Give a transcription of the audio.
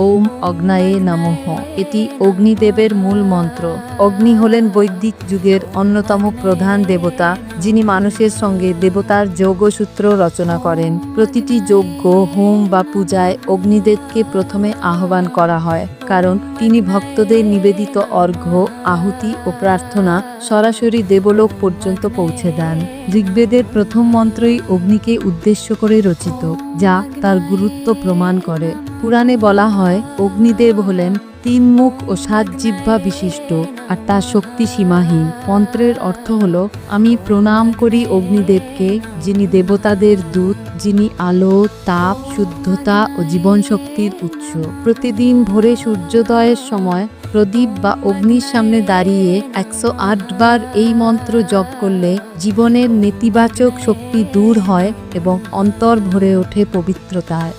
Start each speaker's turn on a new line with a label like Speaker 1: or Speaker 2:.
Speaker 1: ওম অগ্নায়ে নমঃ। এটি অগ্নিদেবের মূল মন্ত্র। অগ্নি হলেন বৈদিক যুগের অন্যতম প্রধান দেবতা, যিনি মানুষের সঙ্গে দেবতার যোগসূত্র রচনা করেন। প্রতিটি যজ্ঞ, হোম বা পূজায় অগ্নিদেবকে প্রথমে আহ্বান করা হয়, কারণ তিনি ভক্তদের নিবেদিত অর্ঘ্য, আহুতি ও প্রার্থনা সরাসরি দেবলোক পর্যন্ত পৌঁছে দেন। ঋগ্বেদের প্রথম মন্ত্রই অগ্নিকে উদ্দেশ্য করে রচিত, যা তার গুরুত্ব প্রমাণ করে। পুরাণে বলা হয়, অগ্নিদেব হলেন 3 মুখ ও 7 জিহ্বা বিশিষ্ট, আর তার শক্তি সীমাহীন। মন্ত্রের অর্থ হলো, আমি প্রণাম করি অগ্নিদেবকে, যিনি দেবতাদের দূত, যিনি আলো, তাপ, শুদ্ধতা ও জীবন শক্তির উৎস। প্রতিদিন ভোরে সূর্যোদয়ের সময় প্রদীপ বা অগ্নির সামনে দাঁড়িয়ে 108 বার এই মন্ত্র জপ করলে জীবনের নেতিবাচক শক্তি দূর হয় এবং অন্তর ভরে ওঠে পবিত্রতায়।